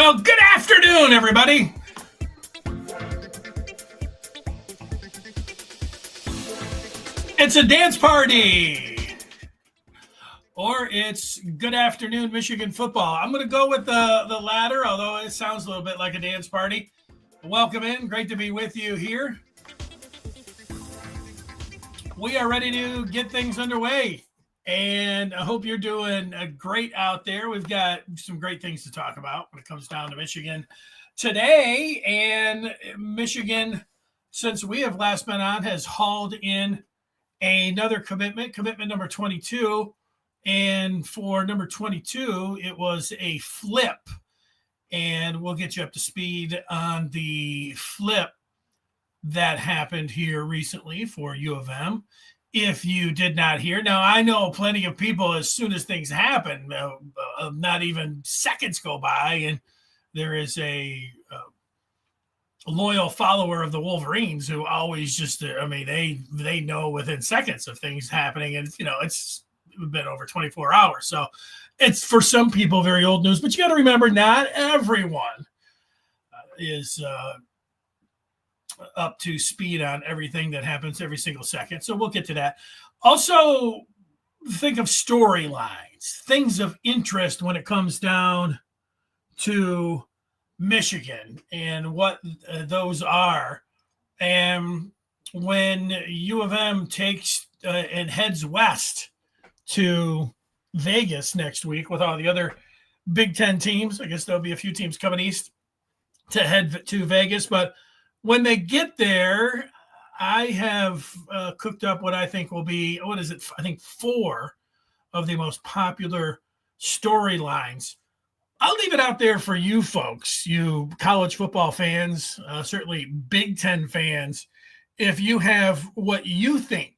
Well, good afternoon, everybody. It's a dance party. Or it's good afternoon, Michigan football. I'm going to go with the latter, although it sounds a little bit like a dance party. Welcome in. Great to be with you here. We are ready to get things underway. And I hope you're doing great out there. We've got some great things to talk about when it comes down to Michigan today. And Michigan, since we have last been on, has hauled in another commitment number 22. And for number 22, it was a flip. And we'll get you up to speed on the flip that happened here recently for U of M. If you did not hear. Now, I know plenty of people, as soon as things happen, not even seconds go by, and there is a loyal follower of the Wolverines who always just, they know within seconds of things happening, and, it's been over 24 hours. So it's, for some people, very old news, but you got to remember, not everyone is up to speed on everything that happens every single second. So we'll get to that. Also, think of storylines, things of interest when it comes down to Michigan and what those are. And when U of M takes and heads west to Vegas next week with all the other Big Ten teams, I guess there'll be a few teams coming east to head to Vegas, but when they get there, I have cooked up what I think will be, I think 4 of the most popular storylines. I'll leave it out there for you folks, you college football fans, certainly Big Ten fans, if you have what you think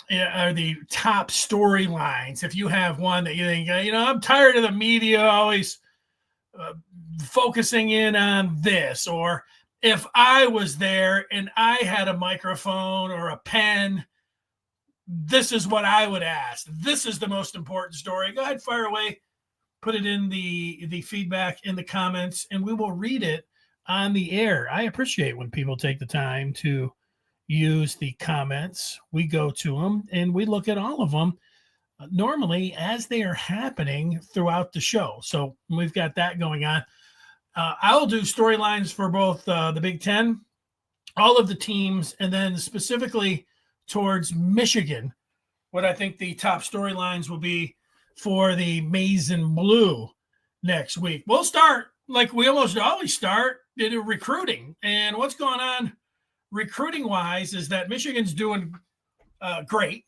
are the top storylines. If you have one that you think, I'm tired of the media always focusing in on this, or if I was there and I had a microphone or a pen, this is what I would ask. This is the most important story. Go ahead, fire away. Put it in the feedback in the comments, and we will read it on the air. I appreciate when people take the time to use the comments. We go to them, and we look at all of them normally as they are happening throughout the show. So we've got that going on. I'll do storylines for both the Big Ten, all of the teams, and then specifically towards Michigan, what I think the top storylines will be for the Maize and Blue next week. We'll start like we almost always start in recruiting. And what's going on recruiting-wise is that Michigan's doing great.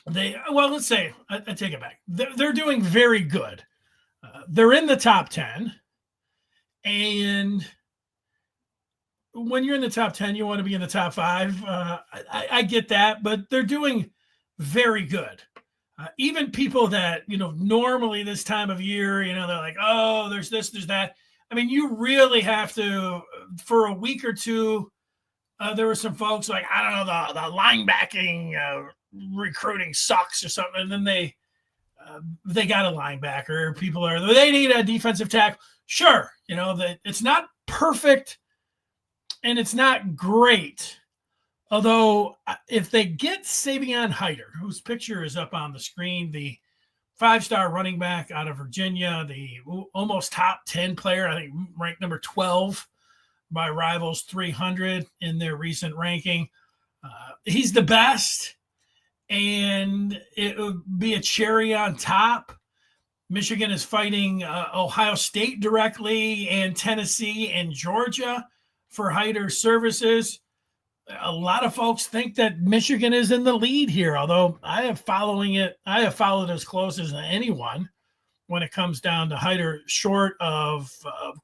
Let's say, I take it back. They're doing very good. They're in the top 10. And when you're in the top 10, you want to be in the top 5. I get that, but they're doing very good. Even people that, normally this time of year, they're like, oh, there's this, there's that. I mean, you really have to, for a week or two, there were some folks like, I don't know, the linebacking recruiting sucks or something. And then they got a linebacker. They need a defensive tackle. Sure, that it's not perfect and it's not great. Although if they get Savion Hiter, whose picture is up on the screen, the 5-star running back out of Virginia, the almost top 10 player, I think ranked number 12 by Rivals 300 in their recent ranking. He's the best, and it would be a cherry on top. Michigan is fighting Ohio State directly, and Tennessee and Georgia for Hiter's services. A lot of folks think that Michigan is in the lead here, although I have followed as close as anyone when it comes down to Hiter, short of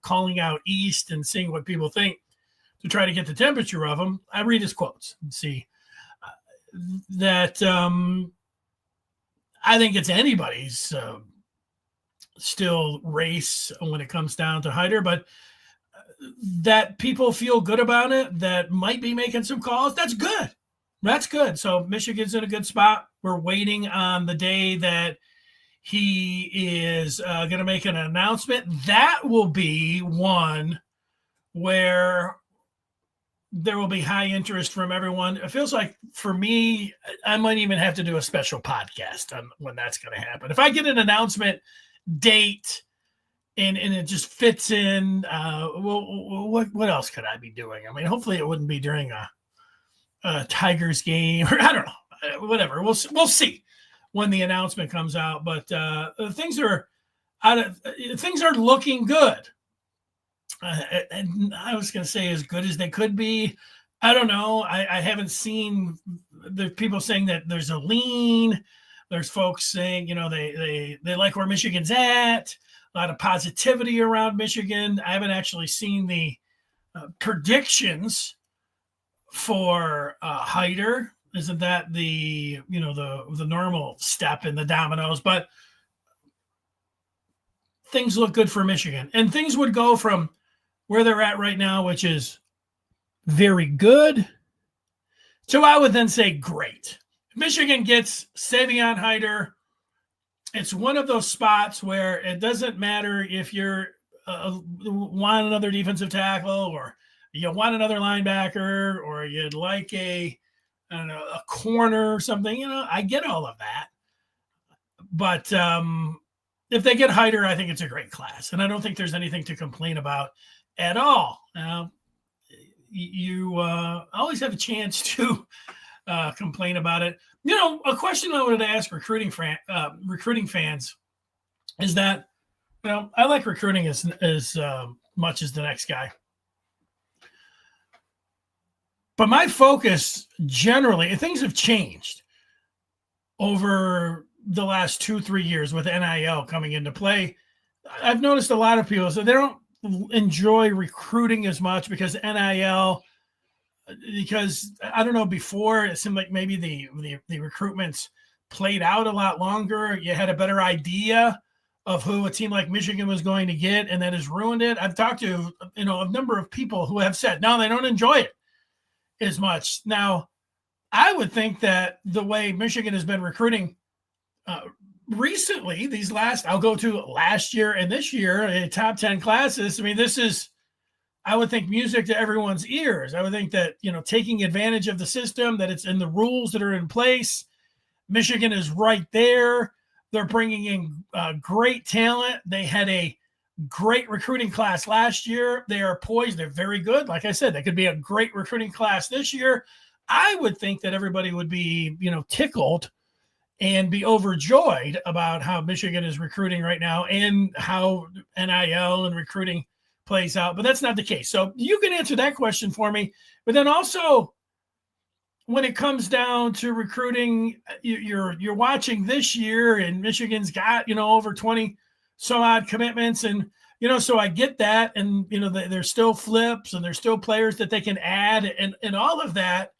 calling out East and seeing what people think to try to get the temperature of him. I read his quotes and see that I think it's anybody's still race when it comes down to Hiter, but that people feel good about it, that might be making some calls, that's good. That's good. So Michigan's in a good spot. We're waiting on the day that he is going to make an announcement. That will be one where there will be high interest from everyone. It feels like for me, I might even have to do a special podcast on when that's going to happen. If I get an announcement date and it just fits in, what else could I be doing? I mean, hopefully it wouldn't be during a Tigers game, or I don't know, whatever. We'll see when the announcement comes out. But things are looking good. And I was going to say as good as they could be. I don't know. I haven't seen the people saying that there's a lean. There's folks saying, they like where Michigan's at. A lot of positivity around Michigan. I haven't actually seen the predictions for Hiter. Isn't that the normal step in the dominoes? But things look good for Michigan, and things would go from where they're at right now, which is very good, to I would then say great. Michigan gets Savion Hiter. It's one of those spots where it doesn't matter if you're want another defensive tackle, or you want another linebacker, or you'd like a corner or something. I get all of that. But if they get Hiter, I think it's a great class. And I don't think there's anything to complain about at all. You always have a chance to complain about it. A question I wanted to ask recruiting fans is that, I like recruiting as much as the next guy. But my focus generally, things have changed over the last 2-3 years with NIL coming into play. I've noticed a lot of people, so they don't enjoy recruiting as much because NIL, because I don't know, before it seemed like maybe the recruitments played out a lot longer. You had a better idea of who a team like Michigan was going to get, and that has ruined it. I've talked to a number of people who have said no, they don't enjoy it as much. Now, I would think that the way Michigan has been recruiting recently, I'll go to last year and this year, top 10 classes. I mean, this is, I would think, music to everyone's ears. I would think that, taking advantage of the system, that it's in the rules that are in place. Michigan is right there. They're bringing in great talent. They had a great recruiting class last year. They are poised. They're very good. Like I said, they could be a great recruiting class this year. I would think that everybody would be, tickled and be overjoyed about how Michigan is recruiting right now and how NIL and recruiting plays out. But that's not the case. So you can answer that question for me. But then also, when it comes down to recruiting, you're watching this year, and Michigan's got, over 20 some odd commitments. And, so I get that. And, there's still flips and there's still players that they can add and all of that.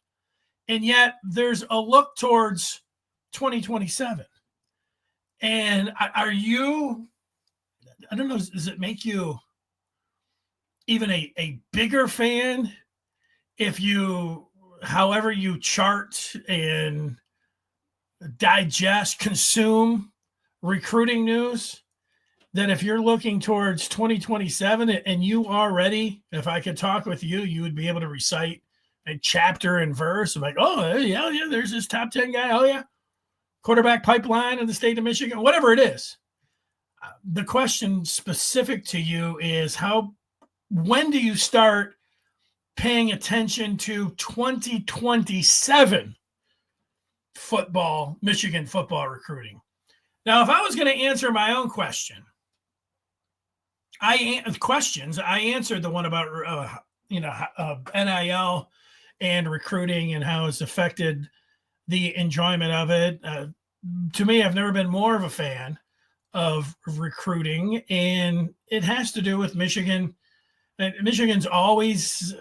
And yet there's a look towards 2027. And I don't know, does it make you even a bigger fan if however you chart and digest, consume recruiting news, that if you're looking towards 2027 and you already, if I could talk with you, you would be able to recite a chapter and verse of like, oh, yeah, there's this top 10 guy. Oh, yeah. Quarterback pipeline in the state of Michigan, whatever it is. The question specific to you is when do you start paying attention to 2027 Michigan football recruiting? Now, if I was going to answer my own question, I answered the one about, NIL and recruiting and how it's affected the enjoyment of it. To me, I've never been more of a fan of recruiting, and it has to do with Michigan. And Michigan's always,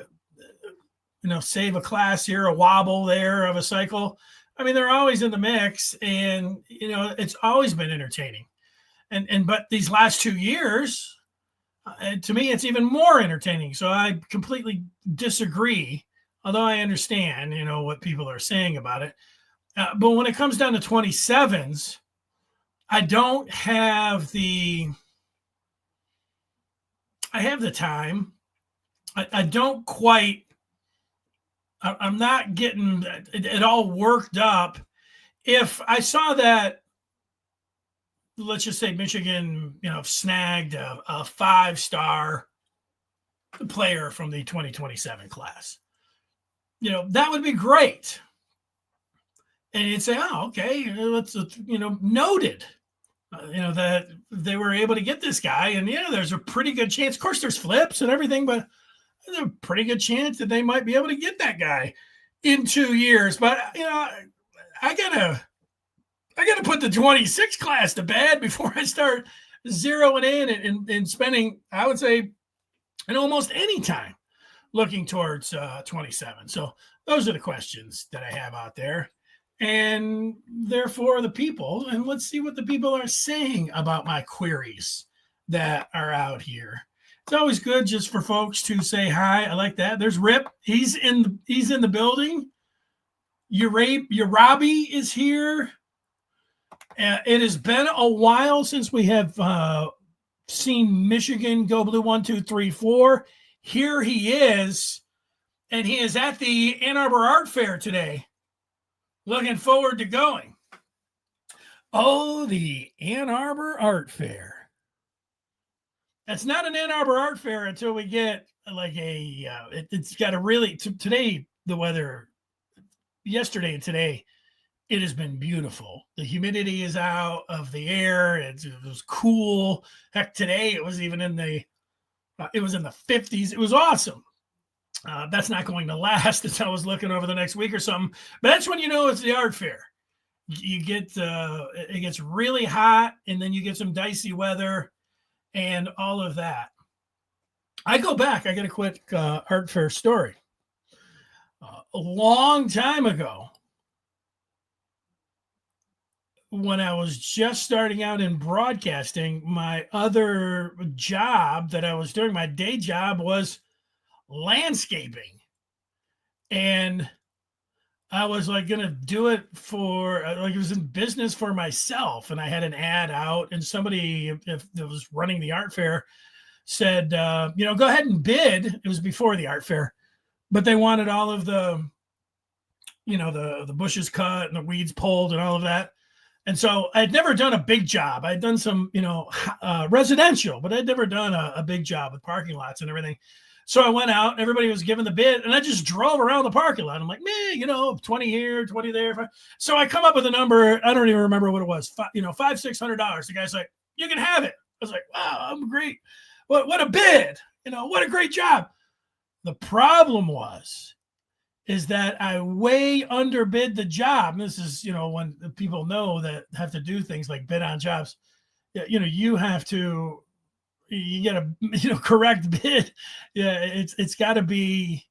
save a class here, a wobble there of a cycle. I mean, they're always in the mix, and, it's always been entertaining. But these last 2 years, to me, it's even more entertaining. So I completely disagree, although I understand, what people are saying about it. But when it comes down to 27s, I don't have I have the time. I don't quite, I'm not getting it all worked up. If I saw that, let's just say Michigan, snagged a 5-star player from the 2027 class, that would be great. And you'd say, oh, okay, let's, noted, that they were able to get this guy. And, there's a pretty good chance. Of course, there's flips and everything, but there's a pretty good chance that they might be able to get that guy in 2 years. But, I gotta put the 26 class to bed before I start zeroing in and spending, I would say, almost any time looking towards 27. So those are the questions that I have out there. And therefore the people, and let's see what the people are saying about my queries that are out here. It's always good just for folks to say hi. I like that. There's Rip. He's in the building. Urabi is here. It has been a while since we have seen Michigan go blue 1, 2, 3, 4. Here he is, and he is at the Ann Arbor Art Fair today. Looking forward to going. Oh, the Ann Arbor Art Fair. That's not an Ann Arbor Art Fair until we get like it's got a really, today, the weather, yesterday and today, it has been beautiful. The humidity is out of the air. It was cool. Heck, today it was even in the 50s. It was awesome. That's not going to last until I was looking over the next week or something. But that's when it's the art fair. You get it gets really hot, and then you get some dicey weather and all of that. I go back. I got a quick art fair story. A long time ago, when I was just starting out in broadcasting, my other job that I was doing, my day job, was landscaping. And I was like going to do it for, like, it was in business for myself. And I had an ad out, and somebody that was running the art fair said, go ahead and bid. It was before the art fair, but they wanted all of the, the bushes cut and the weeds pulled and all of that. And so I'd never done a big job. I'd done some, residential, but I'd never done a big job with parking lots and everything. So I went out, and everybody was giving the bid, and I just drove around the parking lot. I'm like, man, 20 here, 20 there. So I come up with a number. I don't even remember what it was. $500-$600. The guy's like, you can have it. I was like, wow, I'm great. What a bid. What a great job. The problem is that I way underbid the job. And this is, when people know that have to do things like bid on jobs, you have to, you get a, correct bid. Yeah. It's gotta be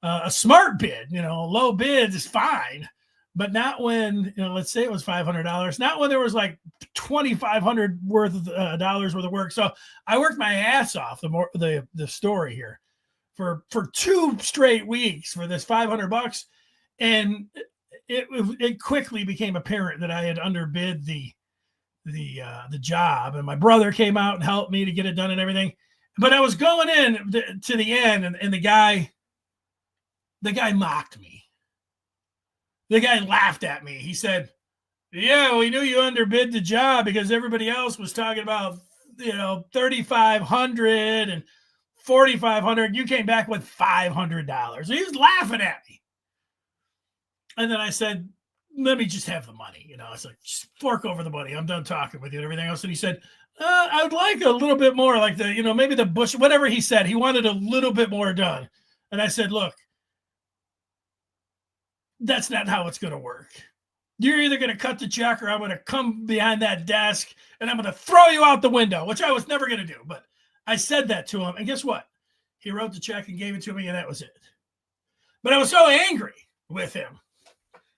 a smart bid, low bids is fine, but not when, let's say it was $500, not when there was like $2,500 worth of dollars worth of work. So I worked my ass off, the story here, for 2 straight weeks for this $500, and it quickly became apparent that I had underbid the job. And my brother came out and helped me to get it done and everything. But I was going in to the end, and the guy mocked me. The guy laughed at me. He said, "Yeah, we knew you underbid the job because everybody else was talking about $3,500 and $4,500. You came back with $500." So he was laughing at me. And then I said, let me just have the money. I was like, just fork over the money. I'm done talking with you and everything else. And he said, I would like a little bit more, like maybe the bush, whatever he said. He wanted a little bit more done. And I said, look, that's not how it's going to work. You're either going to cut the check, or I'm going to come behind that desk and I'm going to throw you out the window, which I was never going to do. But I said that to him. And guess what? He wrote the check and gave it to me, and that was it. But I was so angry with him.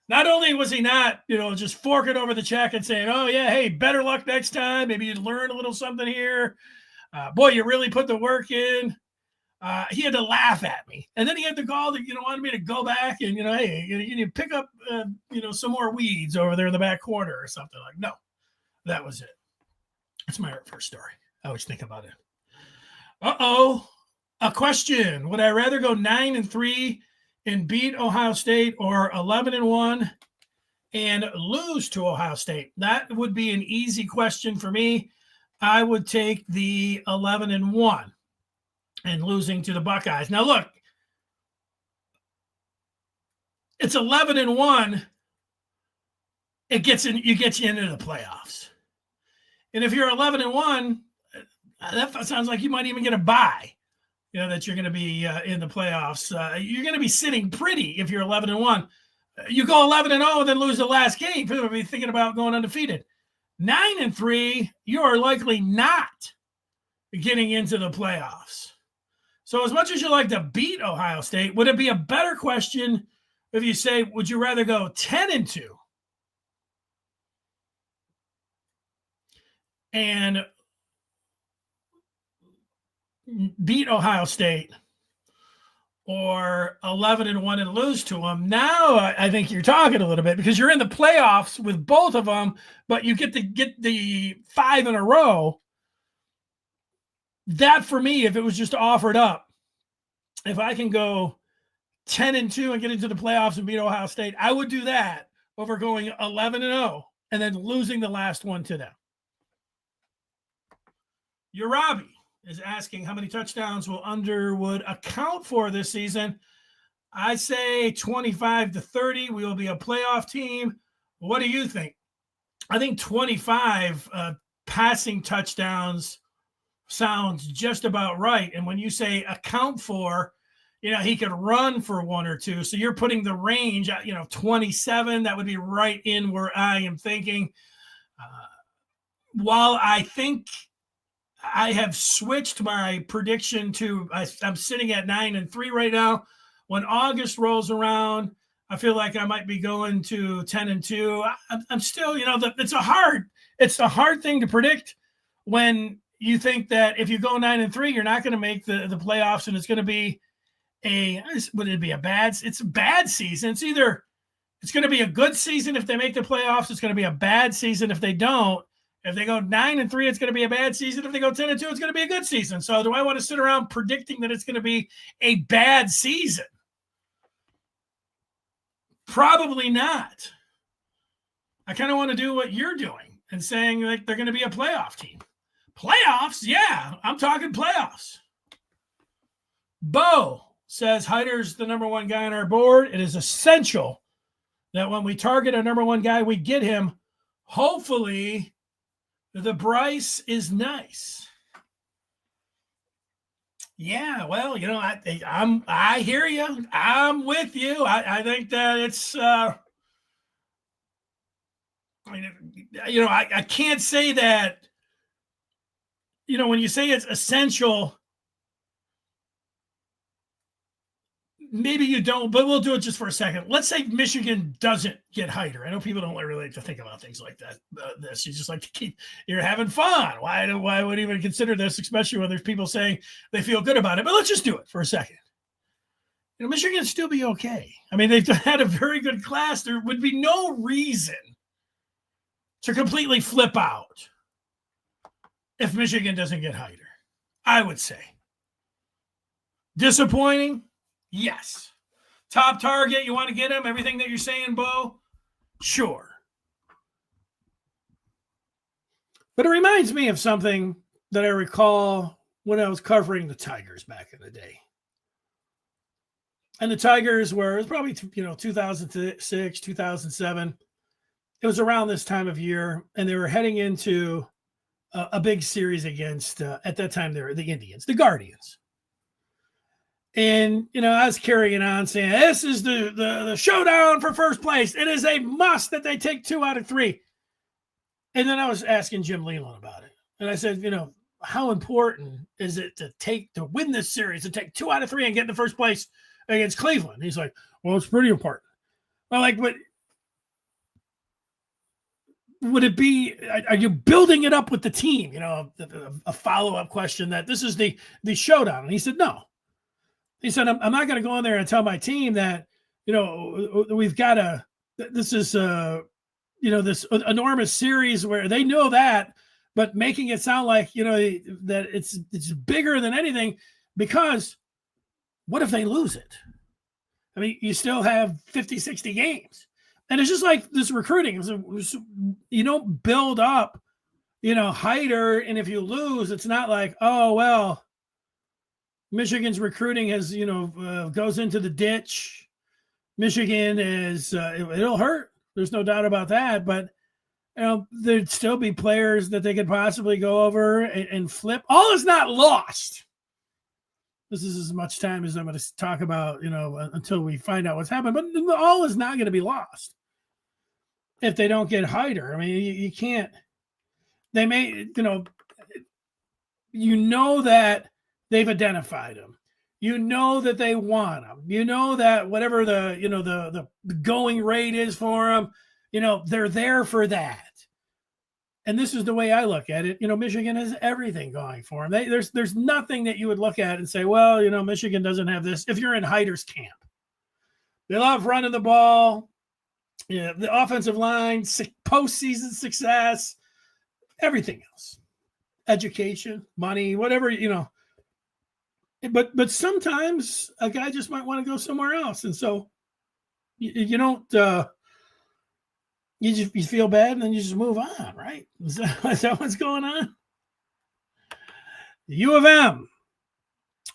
Not only was he not, just forking over the check and saying, oh, yeah, hey, better luck next time. Maybe you'd learn a little something here. Boy, you really put the work in. He had to laugh at me. And then he had to call that, wanted me to go back and, hey, you pick up, some more weeds over there in the back corner or something. Like, no, That was it. That's my first story. I always think about it. Uh-oh. A question. Would I rather go 9-3 and beat Ohio State, or 11-1 and lose to Ohio State? That would be an easy question for me. I would take the 11-1 and losing to the Buckeyes. Now, look, it's 11-1. It gets you into the playoffs. And if you're 11-1, that sounds like you might even get a bye. That you're going to be in the playoffs. You're going to be sitting pretty if you're 11-1. You go 11-0 and then lose the last game. People will be thinking about going undefeated. 9-3, you are likely not getting into the playoffs. So as much as you like to beat Ohio State, would it be a better question if you say, would you rather go 10-2 and beat Ohio State, or 11-1 and lose to them? Now I think you're talking a little bit, because you're in the playoffs with both of them, but you get the 5 in a row. That, for me, if it was just offered up, if I can go 10-2 and get into the playoffs and beat Ohio State, I would do that over going 11-0 and then losing the last one to them. Urabi is asking, how many touchdowns will Underwood account for this season? I say 25-30. We will be a playoff team. What do you think? I think 25 passing touchdowns sounds just about right. And when you say account for, he could run for 1 or 2. So you're putting the range at, 27. That would be right in where I am thinking. While I think I have switched my prediction to, I'm sitting at 9-3 right now. When August rolls around, I feel like I might be going to 10-2. I'm still, it's a hard thing to predict when you think that if you go 9-3, you're not going to make the playoffs, and it's going to be it's a bad season. It's going to be a good season if they make the playoffs. It's going to be a bad season if they don't. If they go 9-3, it's going to be a bad season. If they go 10-2, it's going to be a good season. So do I want to sit around predicting that it's going to be a bad season? Probably not. I kind of want to do what you're doing and saying like they're going to be a playoff team. Playoffs? Yeah, I'm talking playoffs. Bo says Hiter's the number one guy on our board. It is essential that when we target a number one guy, we get him. Hopefully, the Bryce is nice. Yeah, well, I hear you. I'm with you. I think that it's I can't say that, when you say it's essential, maybe you don't, but we'll do it just for a second. Let's say Michigan doesn't get Hiter. I know people don't really like to think about things like that. You just like to you're having fun. Why would even consider this, especially when there's people saying they feel good about it? But let's just do it for a second. Michigan still be okay. I mean, they've had a very good class. There would be no reason to completely flip out if Michigan doesn't get Hiter, I would say. Disappointing? Yes. Top target, you want to get him? Everything that you're saying, Bo? Sure. But it reminds me of something that I recall when I was covering the Tigers back in the day. And the Tigers it was probably, 2006, 2007. It was around this time of year, and they were heading into a big series against, at that time, they were the Indians, the Guardians. And, I was carrying on saying, this is the showdown for first place. It is a must that they take 2 out of 3. And then I was asking Jim Leland about it. And I said, how important is it to win this series, to take 2 out of 3 and get in the first place against Cleveland? He's like, well, it's pretty important. Well, but would it be, are you building it up with the team? A follow-up question that this is the showdown. And he said, no. He said, I'm not going to go in there and tell my team that, we've got to, this is this enormous series where they know that, but making it sound like, that it's bigger than anything, because what if they lose it? I mean, you still have 50, 60 games. And it's just like this recruiting. You don't build up, Hiter, and if you lose, it's not like, oh, well, Michigan's recruiting has, goes into the ditch. Michigan is, it'll hurt. There's no doubt about that. But, there'd still be players that they could possibly go over and flip. All is not lost. This is as much time as I'm going to talk about, until we find out what's happened. But all is not going to be lost if they don't get Hiter. I mean, you can't. They may, that they've identified him. That they want him. That whatever the going rate is for him, they're there for that. And this is the way I look at it. Michigan has everything going for them. There's nothing that you would look at and say, well, Michigan doesn't have this. If you're in Hiter's camp, they love running the ball. The offensive line, postseason success, everything else, education, money, whatever, But sometimes a guy just might want to go somewhere else, and so you don't. You feel bad, and then you just move on, right? Is that what's going on? U of M.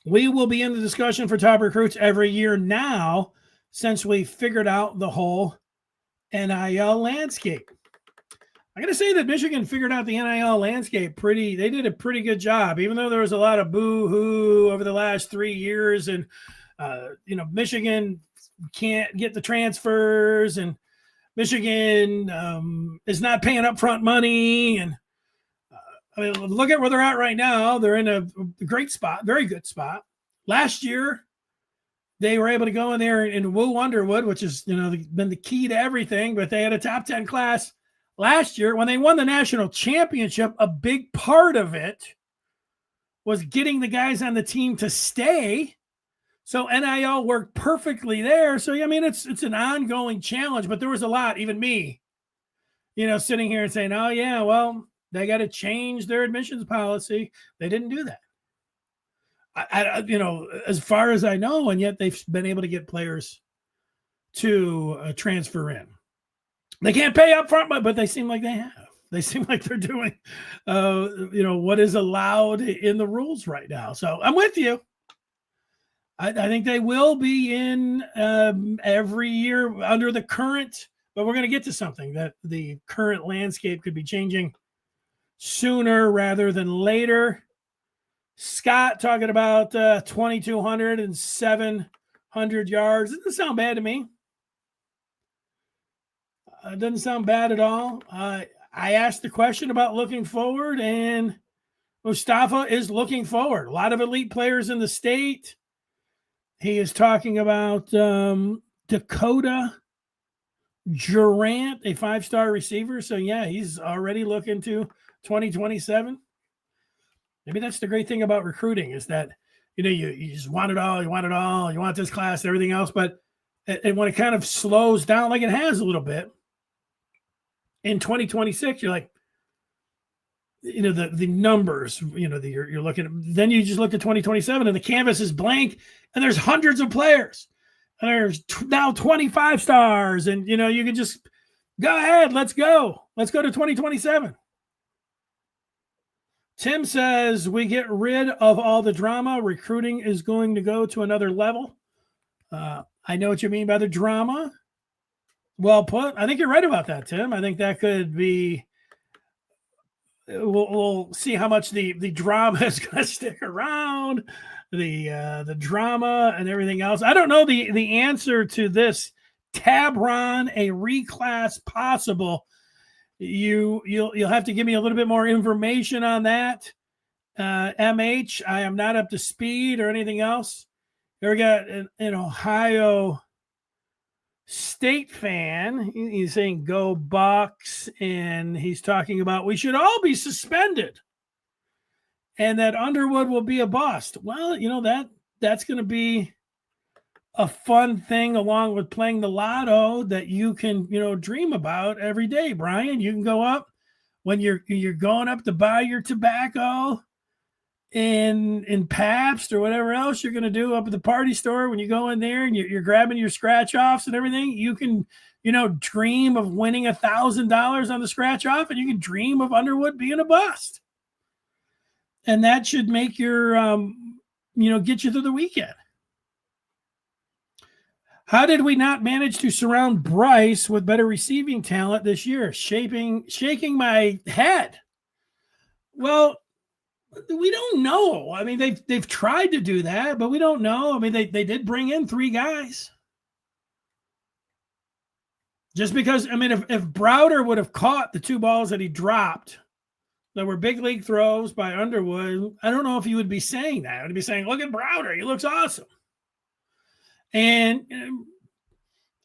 We will be in the discussion for top recruits every year now, since we figured out the whole NIL landscape. I'm going to say that Michigan figured out the NIL landscape they did a pretty good job, even though there was a lot of boo-hoo over the last 3 years, and, Michigan can't get the transfers, and Michigan is not paying upfront money. And look at where they're at right now. They're in a great spot, very good spot. Last year, they were able to go in there and woo Underwood, which has been the key to everything. But they had a top 10 class last year. When they won the national championship, a big part of it was getting the guys on the team to stay. So NIL worked perfectly there. So, it's an ongoing challenge, but there was a lot, even me, sitting here and saying, oh, yeah, well, they got to change their admissions policy. They didn't do that. As far as I know, and yet they've been able to get players to transfer in. They can't pay up front, but they seem like they have. They seem like they're doing, what is allowed in the rules right now. So I'm with you. I think they will be in every year under the current, but we're going to get to something that the current landscape could be changing sooner rather than later. Scott talking about 2,200 and 700 yards. It doesn't sound bad to me. It doesn't sound bad at all. I asked the question about looking forward, and Mustafa is looking forward. A lot of elite players in the state. He is talking about Dakota Durant, a 5-star receiver. So, yeah, he's already looking to 2027. Maybe that's the great thing about recruiting, is that, you just want it all. You want it all. You want this class and everything else. But when it kind of slows down, like it has a little bit, in 2026, you're like, the numbers, you're looking at, then you just look at 2027 and the canvas is blank and there's hundreds of players and there's now 25 stars, and, you can just go ahead. Let's go to 2027. Tim says we get rid of all the drama. Recruiting is going to go to another level. I know what you mean by the drama. Well put. I think you're right about that, Tim. I think that could be, we'll see how much the drama is going to stick around, the drama and everything else. I don't know the answer to this. Tabron, a reclass possible. You'll have to give me a little bit more information on that. MH, I am not up to speed or anything else. Here we got an Ohio State fan. He's saying go Bucks, and he's talking about we should all be suspended and that Underwood will be a bust. Well, that's going to be a fun thing along with playing the lotto that you can, dream about every day, Brian. You can go up when you're going up to buy your tobacco in Pabst or whatever else you're going to do up at the party store. When you go in there and you're grabbing your scratch offs and everything, you can, dream of winning $1,000 on the scratch off, and you can dream of Underwood being a bust. And that should make your, get you through the weekend. How did we not manage to surround Bryce with better receiving talent this year? Shaking my head. Well, we don't know. I mean, they've tried to do that, but we don't know. I mean, they did bring in 3 guys. Just because, I mean, if Browder would have caught the 2 balls that he dropped that were big league throws by Underwood, I don't know if you would be saying that. I would be saying, look at Browder. He looks awesome. And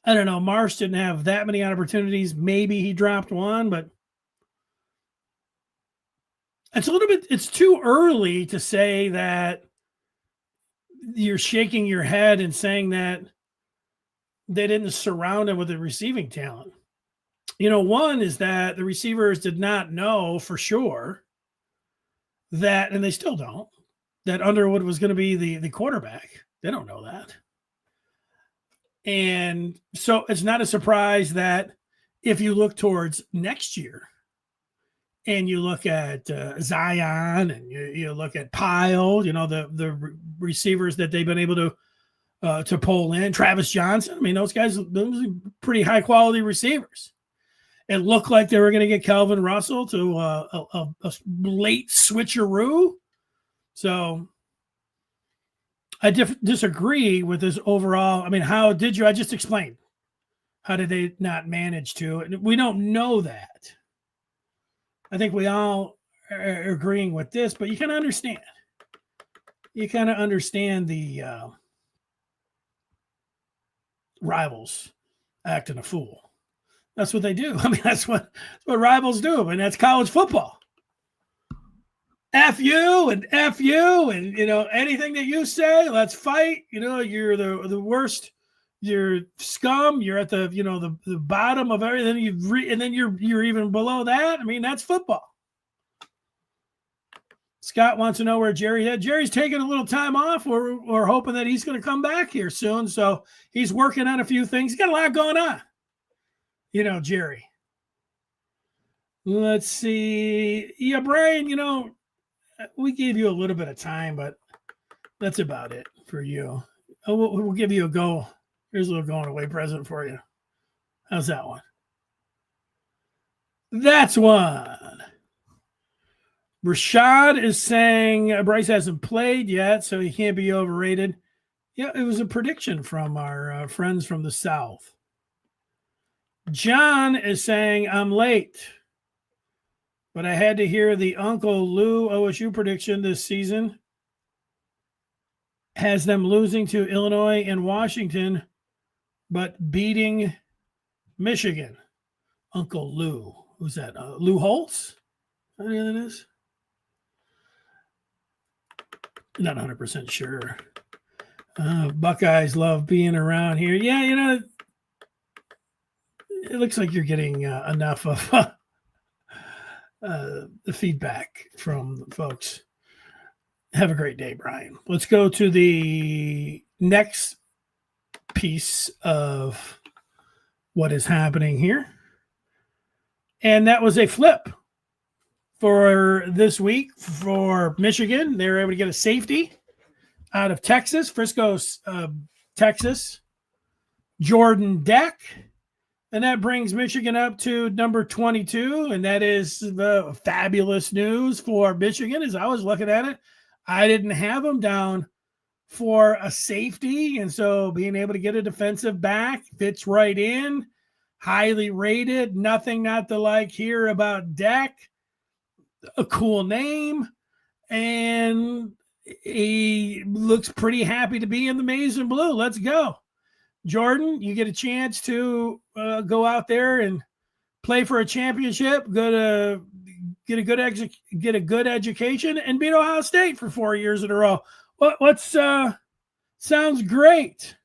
I don't know, Marsh didn't have that many opportunities. Maybe he dropped one, but it's too early to say that you're shaking your head and saying that they didn't surround him with the receiving talent. One is that the receivers did not know for sure that, and they still don't, that Underwood was going to be the quarterback. They don't know that. And so it's not a surprise that if you look towards next year and you look at Zion and you look at Pyle, the receivers that they've been able to pull in, Travis Johnson. I mean, those are pretty high quality receivers. It looked like they were going to get Calvin Russell to a late switcheroo. So I disagree with this overall. I mean, how did you? I just explained. How did they not manage to? We don't know that. I think we all are agreeing with this, but you kind of understand. You kind of understand the rivals acting a fool. That's what they do. I mean, that's what rivals do. I mean, that's college football. F you and anything that you say, let's fight. You're the worst. You're scum. You're at the the bottom of everything. And then you're even below that. I mean, that's football. Scott wants to know where Jerry is. Jerry's taking a little time off. We're hoping that he's going to come back here soon. So he's working on a few things. He's got a lot going on. Jerry. Let's see. Yeah, Brian, we gave you a little bit of time, but that's about it for you. We'll give you a go. Here's a little going away present for you. How's that one? That's one. Rashad is saying Bryce hasn't played yet, so he can't be overrated. Yeah, it was a prediction from our friends from the South. John is saying I'm late, but I had to hear the Uncle Lou OSU prediction this season has them losing to Illinois and Washington, but beating Michigan. Uncle Lou. Who's that? Lou Holtz? I don't know who that is. Not 100% sure. Buckeyes love being around here. Yeah, it looks like you're getting enough of the feedback from folks. Have a great day, Brian. Let's go to the next piece of what is happening here. And that was a flip for this week for Michigan. They were able to get a safety out of Texas, Frisco, Texas, Jordan Deck. And that brings Michigan up to number 22. And that is the fabulous news for Michigan. As I was looking at it, I didn't have them down for a safety. And so being able to get a defensive back fits right in. Highly rated. Nothing not to like here about Deck. A cool name. And he looks pretty happy to be in the maize and blue. Let's go. Jordan, you get a chance to go out there and play for a championship, get a good education, and beat Ohio State for 4 years in a row. Sounds great.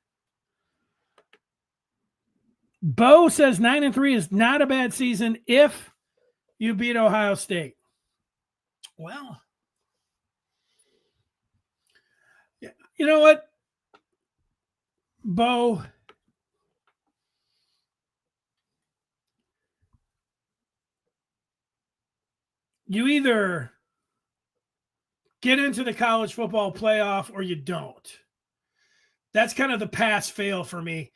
Bo says 9-3 is not a bad season if you beat Ohio State. Well, yeah, you know what, Bo? You either get into the college football playoff or you don't. That's kind of the pass fail for me.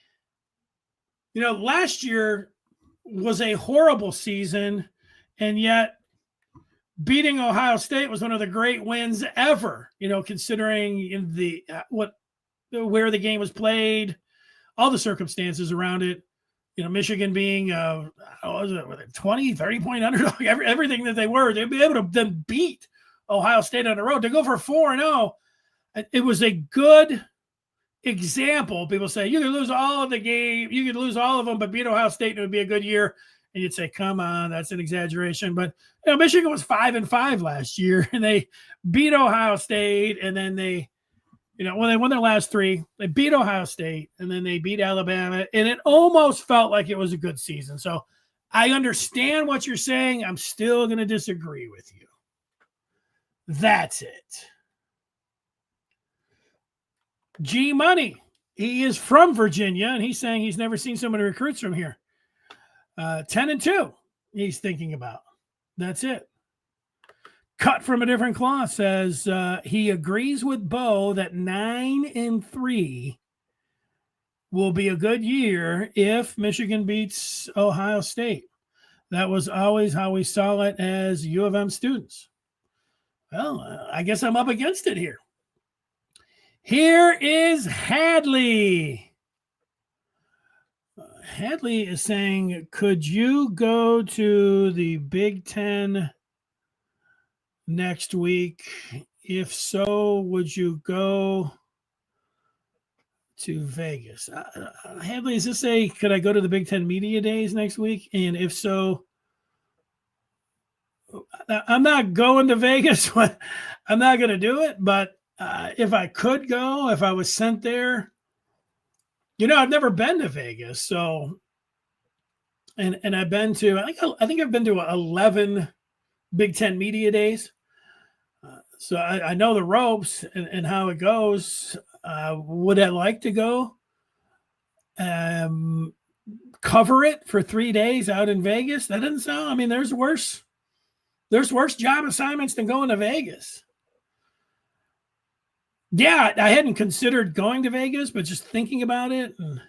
You know, last year was a horrible season, and yet beating Ohio State was one of the great wins ever, you know, considering in the where the game was played, all the circumstances around it. You know, Michigan being 20, 30-point underdog, everything that they were, they'd be able to then beat Ohio State on the road. To go for 4-0, it was a good example. People say you could lose all of the game, you could lose all of them, but beat Ohio State and it would be a good year. And you'd say, come on, that's an exaggeration. But you know, Michigan was 5-5 last year, and they beat Ohio State, and then they, you know, when they won their last three, they beat Ohio State, and then they beat Alabama, and it almost felt like it was a good season. So I understand what you're saying. I'm still going to disagree with you. That's it. G Money, he is from Virginia, and he's saying he's never seen so many recruits from here. 10-2 he's thinking about. That's it. Cut from a different cloth says he agrees with Bo that 9-3 will be a good year if Michigan beats Ohio State. That was always how we saw it as U of M students. Well, I guess I'm up against it here. Here is Hadley. Hadley is saying, could you go to the Big Ten next week? If so, would you go to Vegas? Hadley, is this could I go to the Big Ten Media Days next week? And if so, I'm not going to Vegas. I'm not going to do it. But if I could go, if I was sent there, you know, I've never been to Vegas, so and I've been to I think I've been to 11 Big Ten Media Days, so I know the ropes and how it goes. Would I like to go cover it for 3 days out in Vegas? That doesn't sound. I mean, there's worse job assignments than going to Vegas. Yeah, I hadn't considered going to Vegas, but just thinking about it and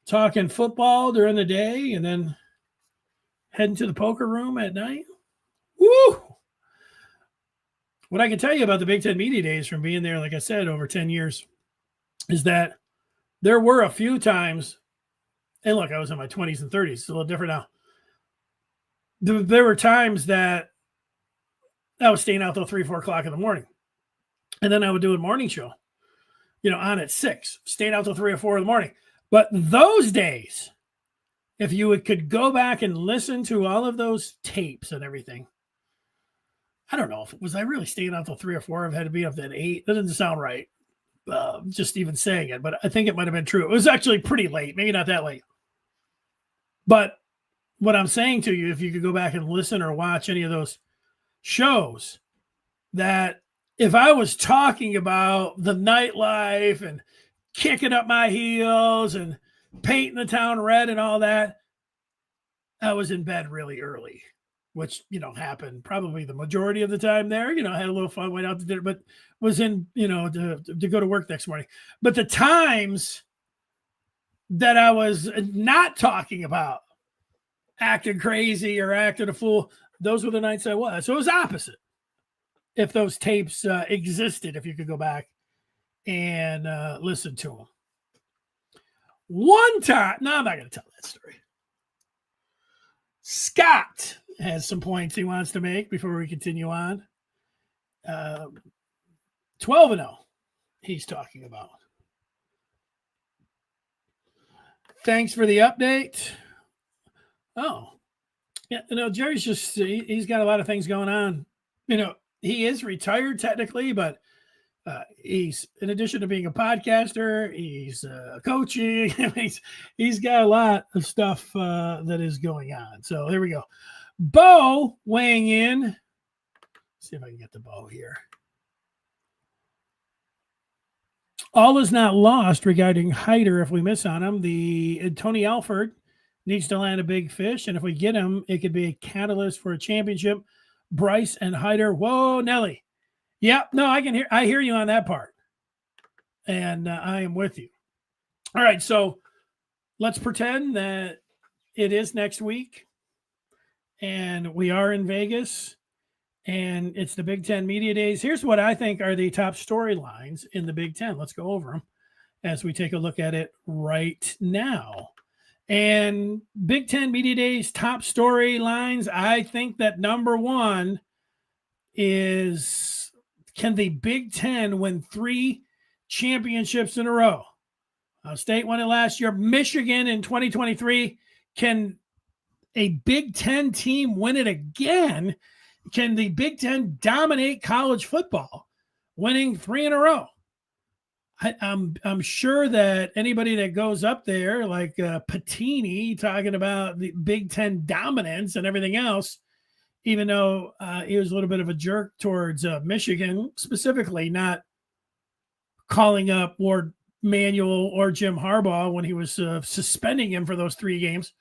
talking football during the day and then heading to the poker room at night. Woo! What I can tell you about the Big Ten Media Days from being there, like I said, over 10 years, is that there were a few times, and look, I was in my 20s and 30s. It's a little different now. There were times that I was staying out till 3, 4 o'clock in the morning. And then I would do a morning show, you know, on at 6, staying out till 3 or 4 in the morning. But those days, if you could go back and listen to all of those tapes and everything, I don't know, was I really staying out till 3 or 4? I've had to be up at 8. That doesn't sound right, just even saying it. But I think it might have been true. It was actually pretty late, maybe not that late. But what I'm saying to you, if you could go back and listen or watch any of those shows, that if I was talking about the nightlife and kicking up my heels and painting the town red and all that, I was in bed really early, which, you know, happened probably the majority of the time there. You know, I had a little fun, went out to dinner, but was in, you know, to go to work next morning. But the times that I was not talking about acting crazy or acting a fool, those were the nights I was. So it was opposite. If those tapes existed, if you could go back and listen to them. One time, no, I'm not going to tell that story. Scott has some points he wants to make before we continue on. 12-0, he's talking about. Thanks for the update. Oh, yeah, you know, Jerry's just, he's got a lot of things going on. You know, he is retired technically, but He's, in addition to being a podcaster, he's coaching. he's got a lot of stuff that is going on. So here we go. Bo weighing in. Let's see if I can get the Bo here. All is not lost regarding Hiter if we miss on him. The Tony Alford needs to land a big fish, and if we get him, it could be a catalyst for a championship. Bryce and Hiter. Whoa, Nelly. Yeah, no, I hear you on that part. And I am with you. All right, so let's pretend that it is next week and we are in Vegas and it's the Big Ten Media Days. Here's what I think are the top storylines in the Big Ten. Let's go over them as we take a look at it right now. And Big Ten Media Days top storylines, I think that number one is, can the Big Ten win 3 championships in a row? State won it last year. Michigan in 2023. Can a Big Ten team win it again? Can the Big Ten dominate college football, winning 3 in a row? I'm sure that anybody that goes up there, like Patini, talking about the Big Ten dominance and everything else, even though he was a little bit of a jerk towards Michigan, specifically not calling up Ward Manuel or Jim Harbaugh when he was suspending him for those 3 games.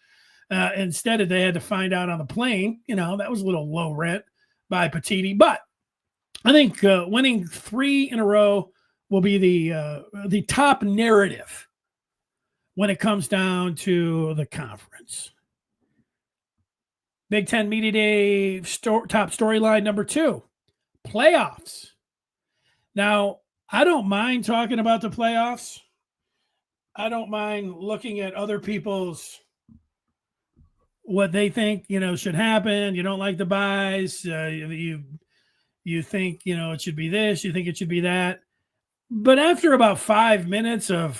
Instead, they had to find out on the plane. That was a little low rent by Patini. But I think winning 3 in a row will be the top narrative when it comes down to the conference. Big Ten Media Day top storyline number 2, playoffs. Now, I don't mind talking about the playoffs. I don't mind looking at other people's, what they think, should happen. You don't like the buys. You think, it should be this. You think it should be that. But after about 5 minutes of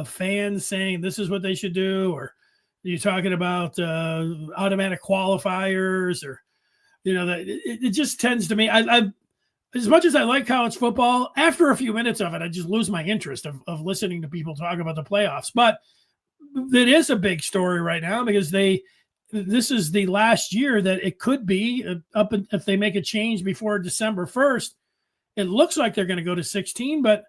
fans saying this is what they should do, or you're talking about automatic qualifiers, or that it just tends to me. I as much as I like college football, after a few minutes of it, I just lose my interest of listening to people talk about the playoffs. But it is a big story right now because this is the last year that it could be up if they make a change before December 1st. It looks like they're going to go to 16, but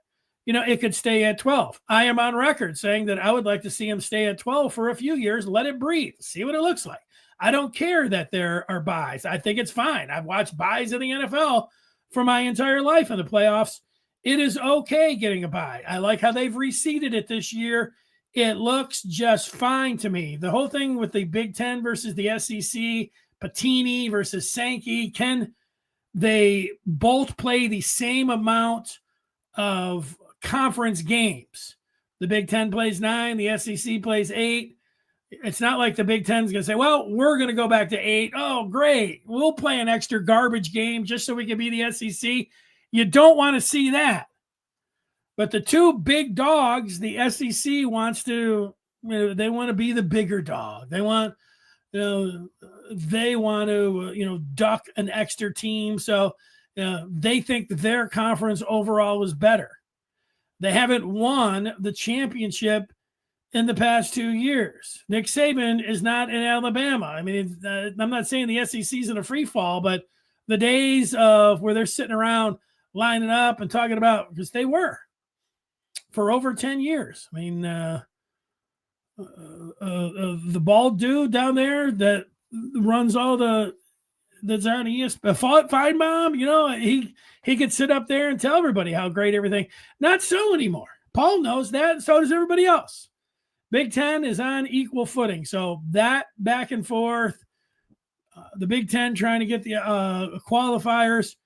it could stay at 12. I am on record saying that I would like to see them stay at 12 for a few years, let it breathe, see what it looks like. I don't care that there are buys. I think it's fine. I've watched buys in the NFL for my entire life in the playoffs. It is okay getting a bye. I like how they've reseeded it this year. It looks just fine to me. The whole thing with the Big Ten versus the SEC, Patini versus Sankey, can they both play the same amount of conference games? The Big Ten plays 9, the SEC plays 8. It's not like the Big Ten's going to say, well, we're going to go back to 8. Oh, great. We'll play an extra garbage game just so we can be the SEC. You don't want to see that. But the 2 big dogs, the SEC wants to, they want to be the bigger dog. They want, duck an extra team. So they think their conference overall was better. They haven't won the championship in the past 2 years. Nick Saban is not in Alabama. I mean, I'm not saying the SEC's in a free fall, but the days of where they're sitting around lining up and talking about, because they were for over 10 years. I mean, the bald dude down there that runs all that's on ESPN, Feinbaum, he could sit up there and tell everybody how great everything. Not so anymore. Paul knows that, and so does everybody else. Big Ten is on equal footing. So that back and forth, the Big Ten trying to get the qualifiers,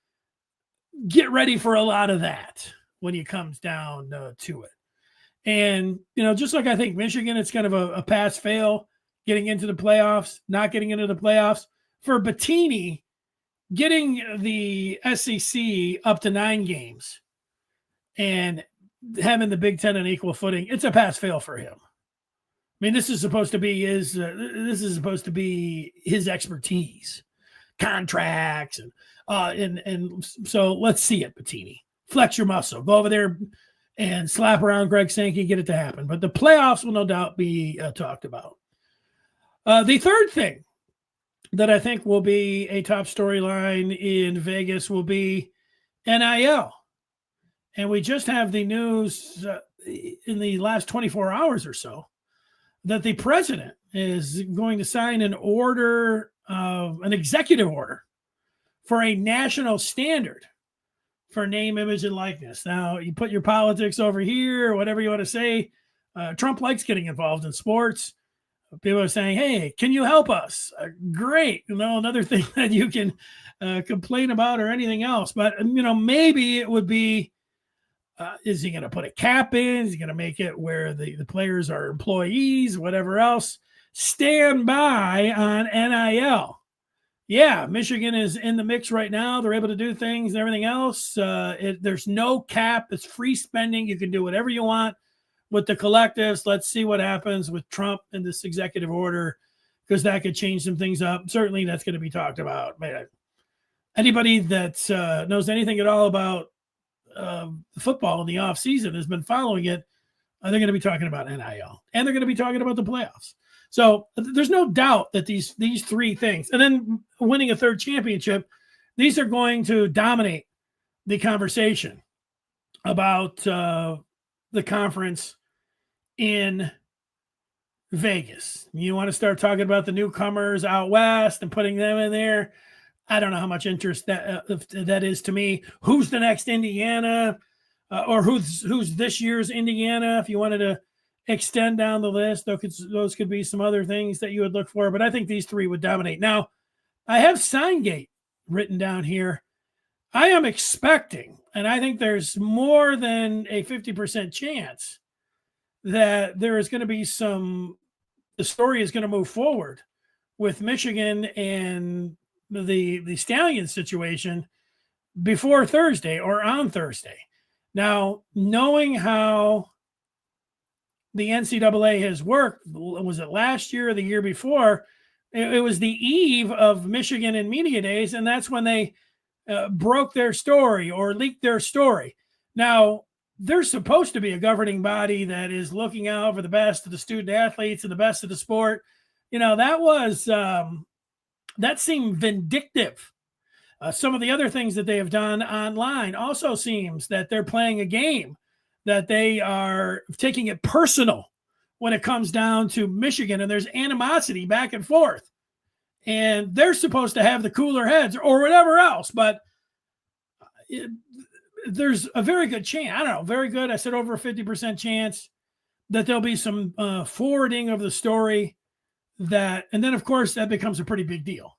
get ready for a lot of that when it comes down to it. And, just like I think Michigan, it's kind of a pass-fail getting into the playoffs, not getting into the playoffs. For Bettini, getting the SEC up to 9 games and having the Big Ten on equal footing, it's a pass-fail for him. I mean, this is supposed to be his expertise, contracts, and so let's see it, Bettini. flex your muscle. Go over there and slap around Greg Sankey, get it to happen. But the playoffs will no doubt be talked about. The third thing that I think will be a top storyline in Vegas will be NIL. And we just have the news in the last 24 hours or so that the president is going to sign an executive order for a national standard for name, image, and likeness. Now, you put your politics over here, or whatever you want to say. Trump likes getting involved in sports. People are saying, hey, can you help us? Great. Another thing that you can complain about or anything else. But, maybe it would be, is he going to put a cap in? Is he going to make it where the players are employees, whatever else? Stand by on NIL. Yeah, Michigan is in the mix right now. They're able to do things and everything else. There's no cap. It's free spending. You can do whatever you want with the collectives. Let's see what happens with Trump and this executive order, because that could change some things up. Certainly that's going to be talked about. Anybody that knows anything at all about football in the offseason has been following it. They're going to be talking about NIL, and they're going to be talking about the playoffs. So there's no doubt that these three things, and then winning a third championship, these are going to dominate the conversation about the conference in Vegas. You want to start talking about the newcomers out west and putting them in there. I don't know how much interest that is to me. Who's the next Indiana, or who's this year's Indiana? If you wanted to extend down the list, those could be some other things that you would look for. But I think these three would dominate. Now, I have Signgate written down here. I am expecting, and I think there's more than a 50% chance that there is going to be the story is going to move forward with Michigan and the Stallion situation before Thursday or on Thursday. Now, knowing how the NCAA has worked, was it last year or the year before? It was the eve of Michigan and Media Days, and that's when they broke their story or leaked their story. Now, there's supposed to be a governing body that is looking out for the best of the student athletes and the best of the sport. That seemed vindictive. Some of the other things that they have done online also seems that they're playing a game, that they are taking it personal when it comes down to Michigan, and there's animosity back and forth. And they're supposed to have the cooler heads or whatever else, but there's a very good chance. I don't know, very good. I said over a 50% chance that there'll be some forwarding of the story and then of course that becomes a pretty big deal.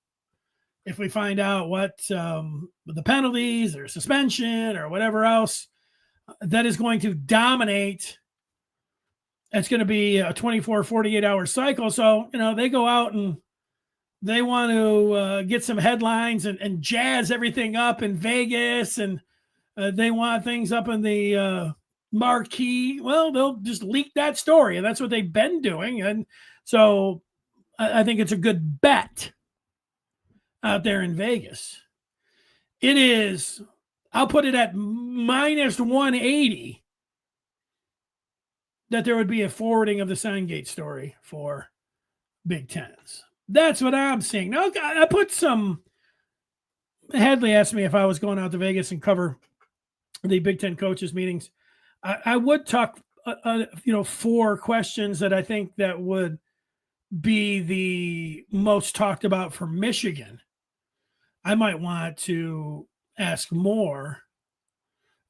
If we find out what the penalties or suspension or whatever else, that is going to dominate. It's going to be a 24, 48-hour cycle. So, they go out and they want to get some headlines and jazz everything up in Vegas, and they want things up in the marquee. Well, they'll just leak that story, and that's what they've been doing. And so I think it's a good bet out there in Vegas. It is, I'll put it at minus 180 that there would be a forwarding of the Signgate story for Big Tens. That's what I'm seeing. Now, I put some, Hadley asked me if I was going out to Vegas and cover the Big Ten coaches meetings. I would talk, 4 questions that I think that would be the most talked about for Michigan. I might want to ask more,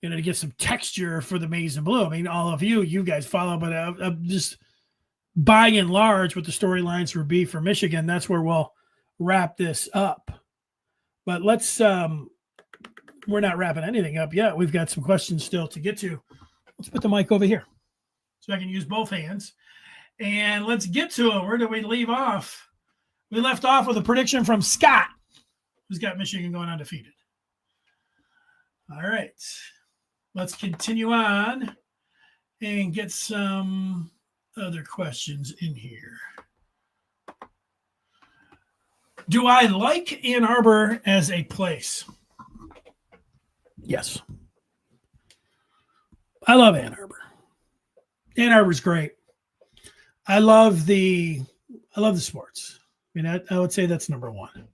to get some texture for the maize and blue. I mean, all of you guys follow, but I'm just by and large what the storylines would be for Michigan. That's where we'll wrap this up. But we're not wrapping anything up yet. We've got some questions still to get to. Let's put the mic over here so I can use both hands. And let's get to it. Where did we leave off? We left off with a prediction from Scott, who's got Michigan going undefeated. All right. Let's continue on and get some other questions in here. Do I like Ann Arbor as a place? Yes. I love Ann Arbor. Ann Arbor's great. I love the sports. I mean, I would say that's number one.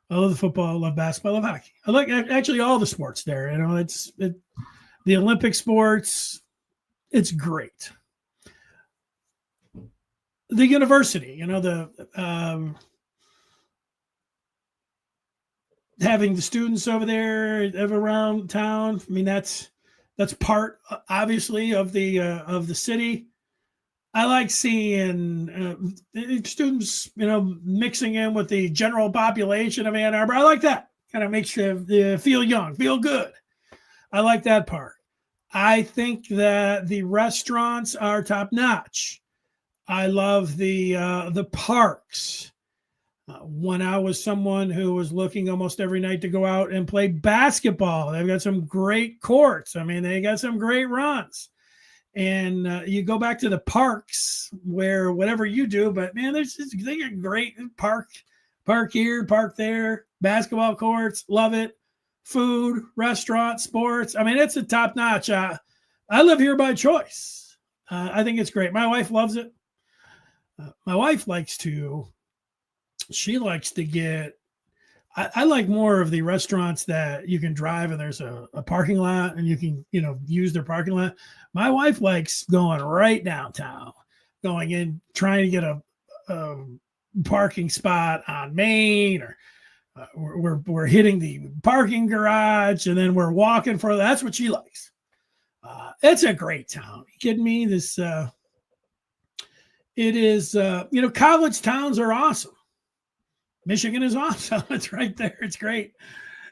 I love the football. I love basketball. I love hockey. I like actually all the sports there. You know, the Olympic sports. It's great. The university, you know, the having the students over there around town. I mean, that's part obviously of the city. I like seeing students, you know, mixing in with the general population of Ann Arbor. I like that. Kind of makes you feel young, feel good. I like that part. I think that the restaurants are top notch. I love the parks. When I was someone who was looking almost every night to go out and play basketball, they've got some great courts. I mean, they got some great runs. And you go back to the parks where whatever you do, but man, they got great park here, park there, basketball courts, love it. Food, restaurant, sports. I mean, it's a top notch. I live here by choice. I think it's great. My wife loves it. My wife likes to get, I like more of the restaurants that you can drive and there's a parking lot and you can, you know, use their parking lot. My wife likes going right downtown, going in, trying to get a parking spot on Main, or we're hitting the parking garage and then we're walking for, that's what she likes. It's a great town. You kidding me? It is, you know, college towns are awesome. Michigan is awesome. It's right there. It's great.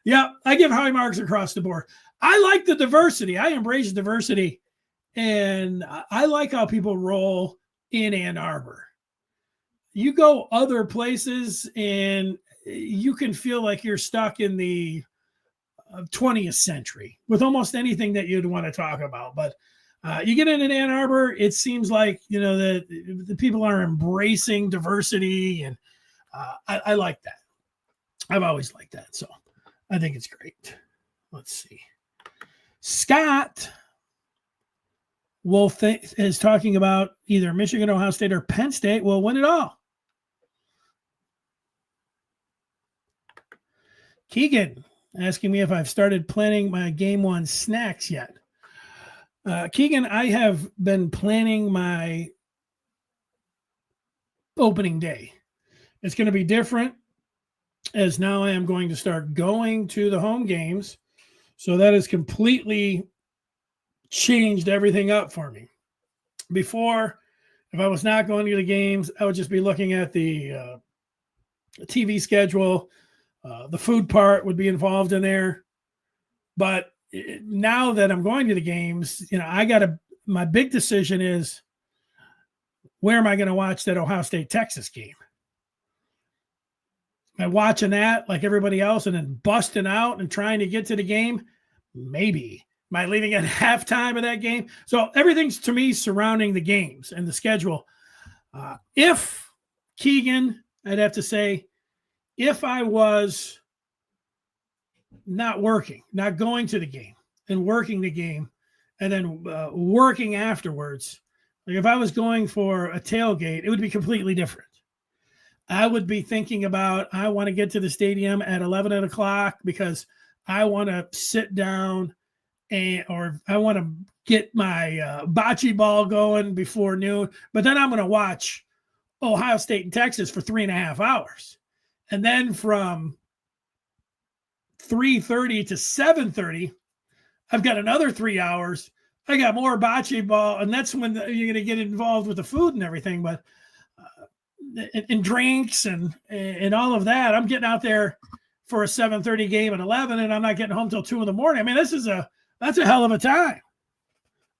Yeah, I give high marks across the board. I like the diversity. I embrace diversity. And I like how people roll in Ann Arbor. You go other places and you can feel like you're stuck in the 20th century with almost anything that you'd want to talk about. But you get into Ann Arbor, it seems like, you know, the people are embracing diversity, and I like that. I've always liked that. So I think it's great. Let's see. Scott Wolf is talking about either Michigan, Ohio State, or Penn State will win it all. Keegan asking me if I've started planning my game one snacks yet. Keegan, I have been planning my opening day. It's going to be different, as now I am going to start going to the home games. So that has completely changed everything up for me. Before, if I was not going to the games, I would just be looking at the TV schedule. The food part would be involved in there. But now that I'm going to the games, you know, my big decision is, where am I going to watch that Ohio State Texas game? Am I watching that like everybody else and then busting out and trying to get to the game? Maybe. Am I leaving at halftime of that game? So everything's, to me, surrounding the games and the schedule. If Keegan, I'd have to say, if I was not working, not going to the game and working the game and then working afterwards, like if I was going for a tailgate, it would be completely different. I would be thinking about, I want to get to the stadium at 11 o'clock because I want to sit down or I want to get my bocce ball going before noon. But then I'm going to watch Ohio State and Texas for 3.5 hours. And then from 3:30 to 7:30, I've got another 3 hours. I got more bocce ball, and that's when you're going to get involved with the food and everything. But and drinks and all of that. I'm getting out there for a 7:30 game at 11, and I'm not getting home till 2 a.m. I mean, that's a hell of a time.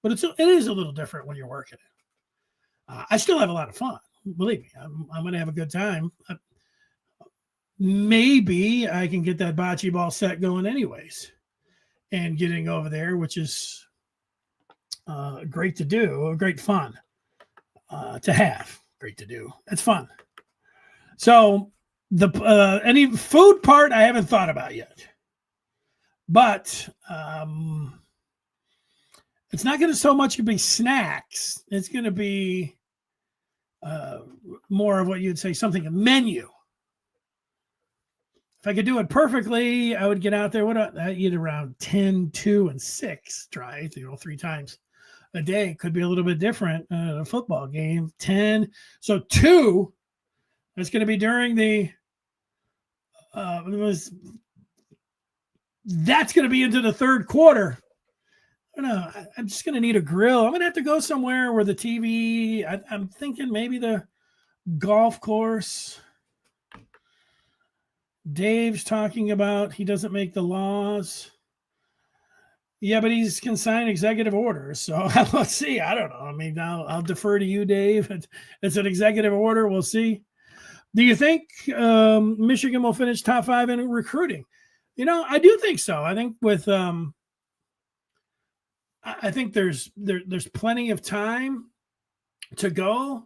But it is a little different when you're working it. I still have a lot of fun. Believe me, I'm going to have a good time. Maybe I can get that bocce ball set going anyways, and getting over there, which is great to do, great fun to have. Great to do. It's fun. So the any food part I haven't thought about yet, but it's not going to so much be snacks. It's going to be more of what you'd say, something, a menu. If I could do it perfectly, I would get out there. I eat around 10, 2, and 6 try, 3 times a day. Could be a little bit different. A football game, 10. So 2, that's going to be during the, that's going to be into the third quarter. I don't know. I'm just going to need a grill. I'm going to have to go somewhere where the TV, I'm thinking maybe the golf course. Dave's talking about he doesn't make the laws. Yeah, but he can sign executive orders. So let's see. I don't know. I mean, I'll defer to you, Dave. It's an executive order. We'll see. Do you think Michigan will finish top 5 in recruiting? I do think so. I think with I think there's plenty of time to go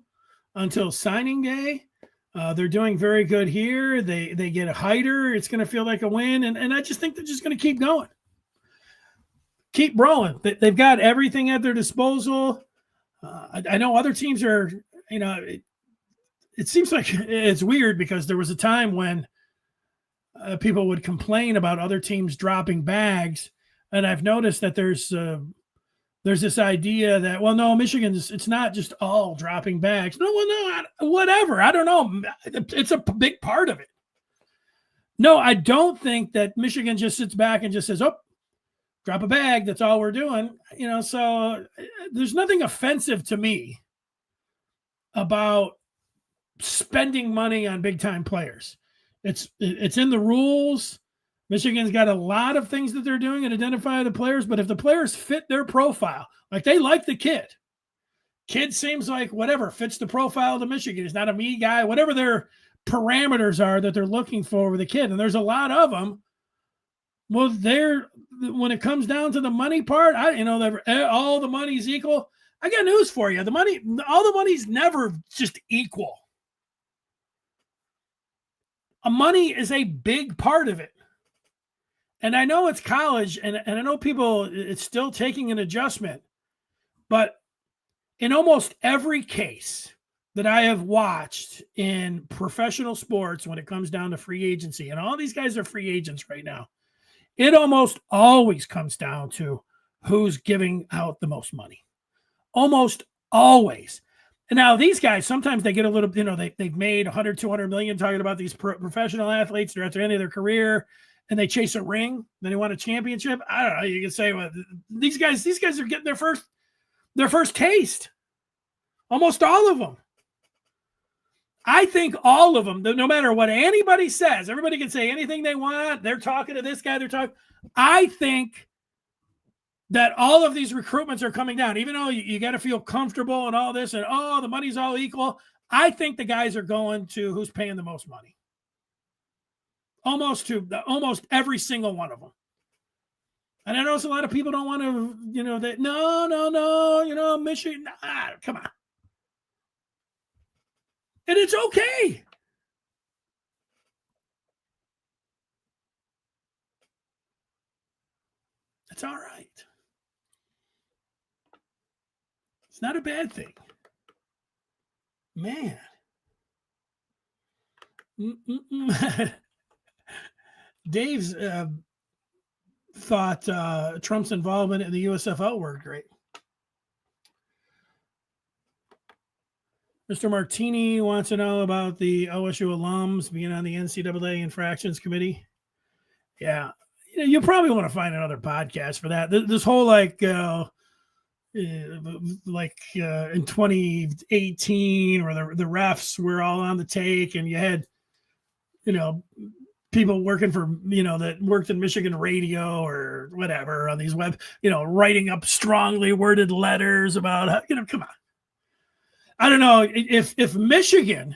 until signing day. They're doing very good here. They get a Hiter. It's going to feel like a win. And I just think they're just going to keep going. Keep rolling. They've got everything at their disposal. I know other teams are, it seems like it's weird because there was a time when people would complain about other teams dropping bags. And I've noticed that there's this idea that, well, no, it's not just all dropping bags. No, whatever. I don't know. It's a big part of it. No, I don't think that Michigan just sits back and just says, oh, drop a bag. That's all we're doing. So there's nothing offensive to me about spending money on big time players. It's in the rules. Michigan's got a lot of things that they're doing and identify the players, but if the players fit their profile, like they like the kid seems like whatever fits the profile of the Michigan. He's not a me guy, whatever their parameters are that they're looking for with the kid. And there's a lot of them. Well, when it comes down to the money part, all the money's equal. I got news for you. All the money's never just equal. Money is a big part of it. And I know it's college, and I know it's still taking an adjustment. But in almost every case that I have watched in professional sports when it comes down to free agency, and all these guys are free agents right now, it almost always comes down to who's giving out the most money. Almost always. And now these guys, sometimes they get a little, they've made 100, 200 million talking about these professional athletes. They're at the end of their career and they chase a ring. Then they want a championship. I don't know. You can say, well, these guys are getting their first taste. Almost all of them. I think all of them, no matter what anybody says, everybody can say anything they want. They're talking to this guy. I think that all of these recruitments are coming down, even though you got to feel comfortable and all this and, the money's all equal. I think the guys are going to who's paying the most money. Almost every single one of them. And I know a lot of people don't want to, no, Michigan, come on. And it's okay. It's all right. It's not a bad thing. Man. Dave's thought Trump's involvement in the USFL worked great. Mr. Martini wants to know about the OSU alums being on the NCAA infractions committee. Yeah. You probably want to find another podcast for that. This whole in 2018 where the refs were all on the take and you had, people working for, that worked in Michigan radio or whatever on these writing up strongly worded letters about, come on. I don't know if Michigan,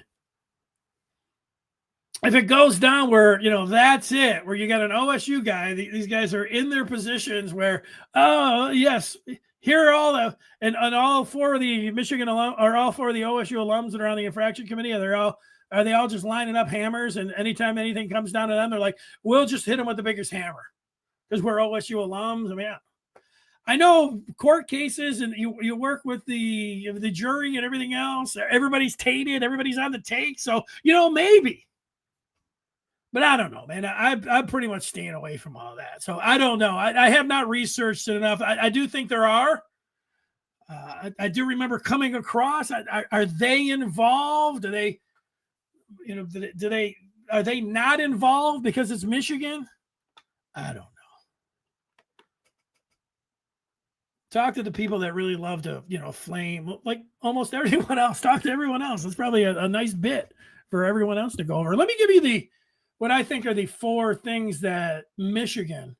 if it goes down where, that's it, where you got an OSU guy, these guys are in their positions where, oh, yes, here are all and all 4 of the Michigan alum, or all 4 of the OSU alums that are on the infraction committee, are they all just lining up hammers? And anytime anything comes down to them, they're like, we'll just hit them with the biggest hammer because we're OSU alums. I mean, I know court cases and you work with the jury and everything else. Everybody's tainted. Everybody's on the take. So, maybe. But I don't know, man. I'm pretty much staying away from all that. So I don't know. I have not researched it enough. I do think there are. I do remember coming across. Are they involved? Do they, are they not involved because it's Michigan? I don't know. Talk to the people that really love to, flame like almost everyone else. Talk to everyone else. It's probably a nice bit for everyone else to go over. Let me give you what I think are the 4 things that Michigan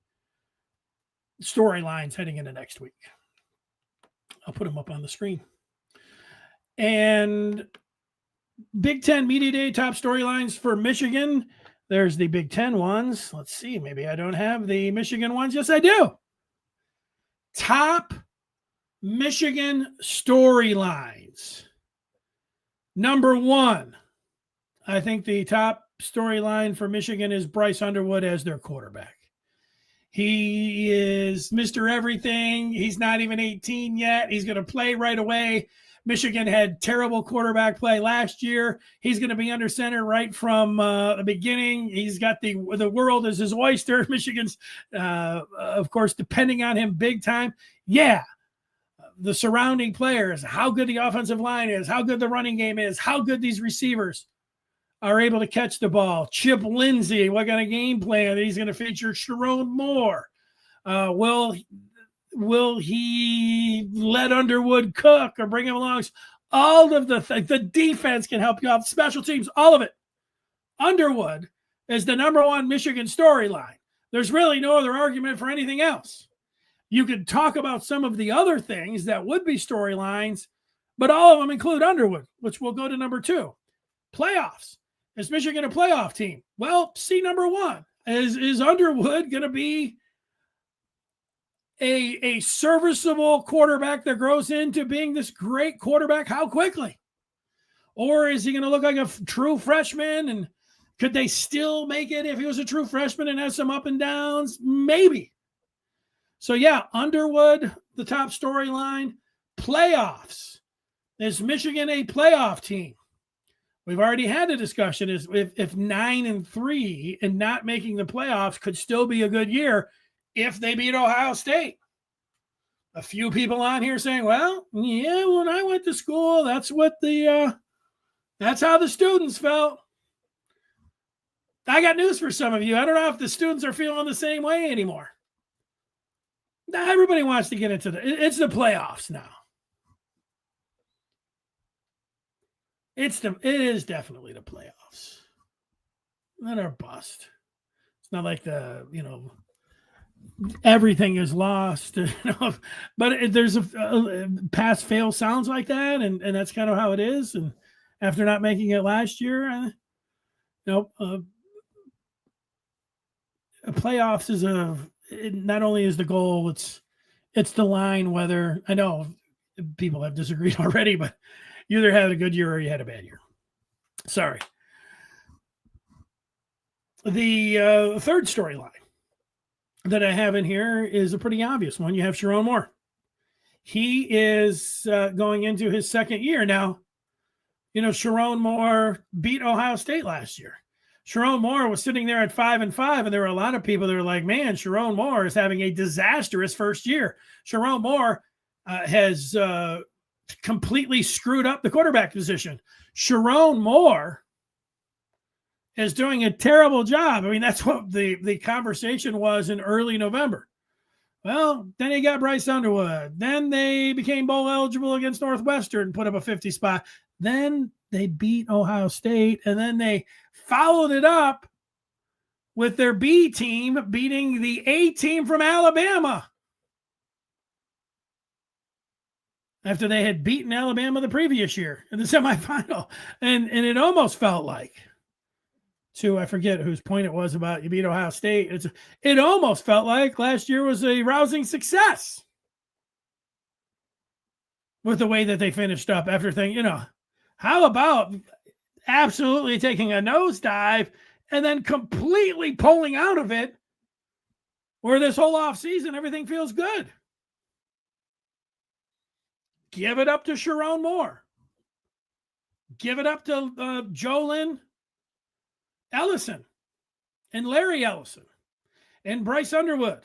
storylines heading into next week. I'll put them up on the screen. And Big Ten Media Day top storylines for Michigan. There's the Big Ten ones. Let's see. Maybe I don't have the Michigan ones. Yes, I do. Top Michigan storylines. Number 1, I think the top storyline for Michigan is Bryce Underwood as their quarterback. He is Mr. Everything. He's not even 18 yet. He's going to play right away. Michigan had terrible quarterback play last year. He's going to be under center right from the beginning. He's got the world as his oyster. Michigan's, of course, depending on him big time. Yeah, the surrounding players, how good the offensive line is, how good the running game is, how good these receivers are able to catch the ball. Chip Lindsey, what kind of game plan? He's going to feature Sharon Moore. Will he let Underwood cook or bring him along? All of the defense can help you out. Special teams, all of it. Underwood is the number 1 Michigan storyline. There's really no other argument for anything else. You could talk about some of the other things that would be storylines, but all of them include Underwood, which will go to number 2. Playoffs. Is Michigan a playoff team? Well, see number 1. Is Underwood going to be a serviceable quarterback that grows into being this great quarterback? How quickly? Or is he going to look like a true freshman? And could they still make it if he was a true freshman and has some up and downs? Maybe. So yeah, Underwood, the top storyline. Playoffs. Is Michigan a playoff team? We've already had a discussion is if 9-3 and not making the playoffs could still be a good year if they beat Ohio State. A few people on here saying, well, yeah, when I went to school, that's how the students felt. I got news for some of you. I don't know if the students are feeling the same way anymore. Now, everybody wants to get into it's the playoffs now. It is definitely the playoffs. Not our bust. It's not like everything is lost, but there's a pass fail sounds like that. And that's kind of how it is. And after not making it last year, playoffs is not only is the goal, it's the line, whether I know people have disagreed already, but you either had a good year or you had a bad year. Sorry. The third storyline that I have in here is a pretty obvious one. You have Sharon Moore. He is going into his second year. Now, Sharon Moore beat Ohio State last year. Sharon Moore was sitting there at 5-5, and there were a lot of people that were like, man, Sharon Moore is having a disastrous first year. Sharon Moore has completely screwed up the quarterback position. Sharon Moore is doing a terrible job. I mean, that's what the conversation was in early November. Well, then they got Bryce Underwood. Then they became bowl eligible against Northwestern, put up a 50 spot. Then they beat Ohio State, and then they followed it up with their B team beating the A team from Alabama after they had beaten Alabama the previous year in the semifinal. And it almost felt like, I forget whose point it was about you beat Ohio State. It almost felt like last year was a rousing success with the way that they finished up after thinking, how about absolutely taking a nosedive and then completely pulling out of it where this whole offseason everything feels good. Give it up to Sharon Moore. Give it up to Jolyn Ellison and Larry Ellison and Bryce Underwood.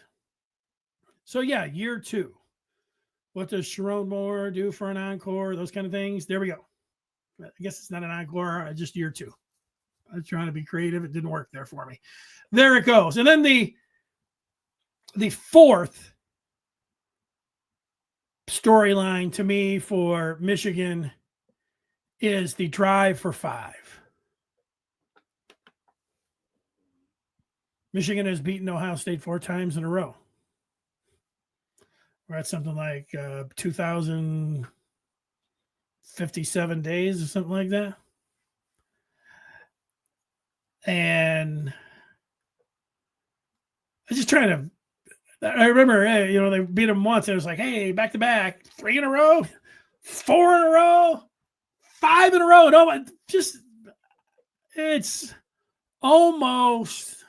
So, yeah, year 2. What does Sharon Moore do for an encore? Those kind of things. There we go. I guess it's not an encore, just year 2. I was trying to be creative. It didn't work there for me. There it goes. And then the fourth storyline to me for Michigan is the drive for 5. Michigan has beaten Ohio State 4 times in a row. We're at something like 2,057 days or something like that. And I just trying to, I remember, they beat them once. And it was like, hey, back to back, 3 in a row, 4 in a row, 5 in a row. No, it's almost,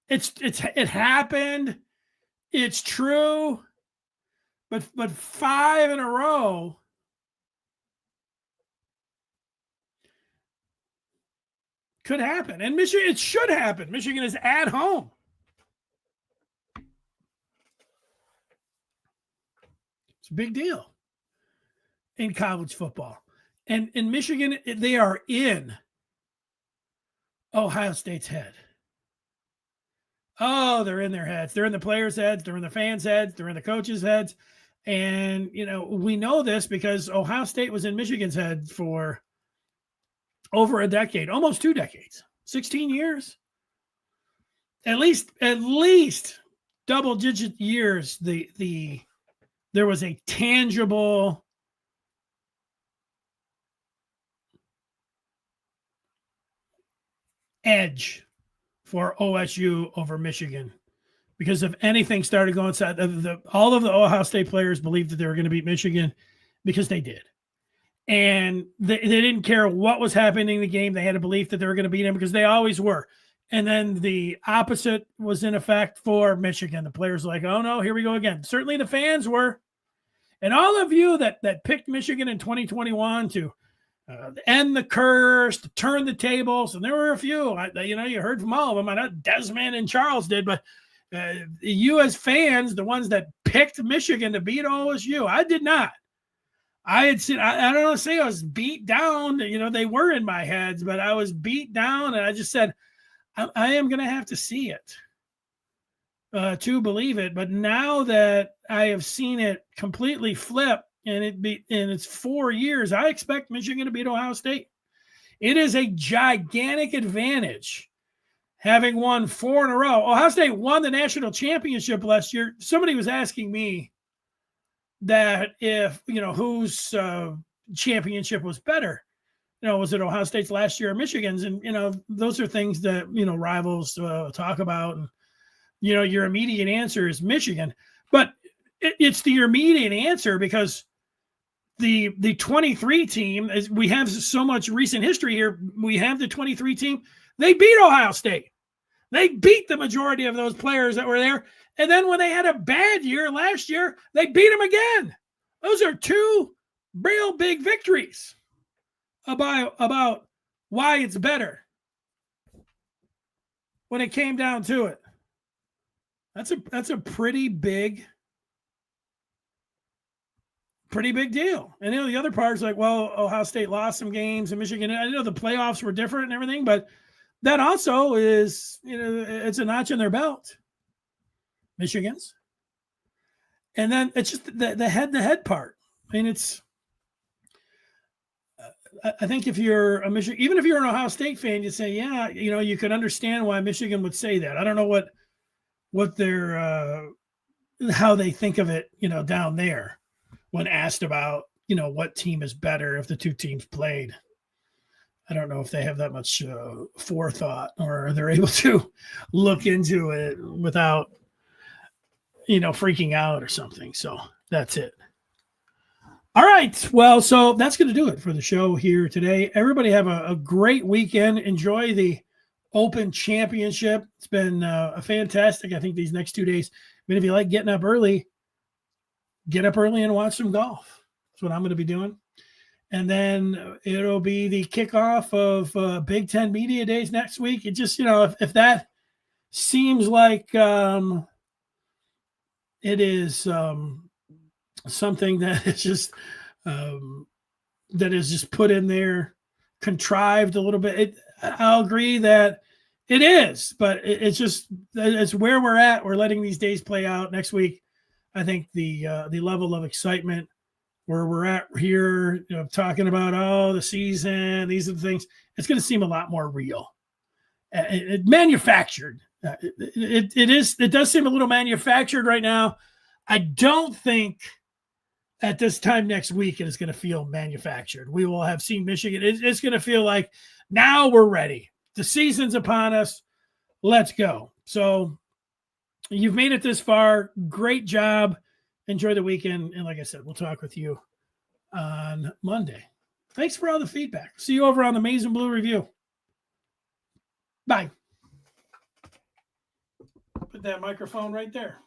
it happened. It's true. But 5 in a row. Could happen. And Michigan, it should happen. Michigan is at home. It's a big deal in college football. And in Michigan, they are in Ohio State's head. Oh, they're in their heads. They're in the players' heads. They're in the fans' heads. They're in the coaches' heads. And, we know this because Ohio State was in Michigan's head for over a decade, almost 2 decades, 16 years. At least double-digit years, there was a tangible edge for OSU over Michigan. Because if anything started going south, all of the Ohio State players believed that they were going to beat Michigan because they did. And they didn't care what was happening in the game. They had a belief that they were going to beat them because they always were. And then the opposite was in effect for Michigan. The players were like, oh, no, here we go again. Certainly the fans were. And all of you that picked Michigan in 2021 to end the curse, to turn the tables, and there were a few, you heard from all of them. I know Desmond and Charles did, but you as fans, the ones that picked Michigan to beat OSU, I did not. I don't know, say I was beat down. They were in my heads, but I was beat down, and I just said, I am going to have to see it to believe it. But now that I have seen it completely flip, and it's 4 years, I expect Michigan to beat Ohio State. It is a gigantic advantage having won 4 in a row. Ohio State won the national championship last year. Somebody was asking me that if, whose championship was better. Was it Ohio State's last year or Michigan's? And, those are things that, rivals talk about. And, your immediate answer is Michigan. But it's your immediate answer because the 23 team, as we have so much recent history here, we have the 23 team. They beat Ohio State. They beat the majority of those players that were there. And then when they had a bad year last year, they beat them again. Those are 2 real big victories about why it's better when it came down to it. That's a pretty big deal. And the other part is like, well, Ohio State lost some games and Michigan. I know the playoffs were different and everything, but that also is, it's a notch in their belt. Michigan's. And then it's just the head-to-head part. I mean, I think if you're a Michigan, even if you're an Ohio State fan, you say, yeah, you could understand why Michigan would say that. I don't know what their, how they think of it, down there when asked about, what team is better if the 2 teams played. I don't know if they have that much forethought or they're able to look into it without, freaking out or something. So that's it. All right. Well, so that's going to do it for the show here today. Everybody have a great weekend. Enjoy the Open Championship. It's been fantastic. I think these next 2 days, if you like getting up early, get up early and watch some golf. That's what I'm going to be doing. And then it'll be the kickoff of Big Ten Media Days next week. It just, if that seems like it is something that is just put in there, contrived a little bit. I'll agree that it is, but it's where we're at. We're letting these days play out. Next week, I think the level of excitement where we're at here, talking about the season, these are the things. It's going to seem a lot more real, manufactured. It does seem a little manufactured right now. I don't think at this time next week it is going to feel manufactured. We will have seen Michigan. It's going to feel like now we're ready. The season's upon us. Let's go. So you've made it this far. Great job. Enjoy the weekend. And like I said, we'll talk with you on Monday. Thanks for all the feedback. See you over on the Maize and Blue Review. Bye. Put that microphone right there.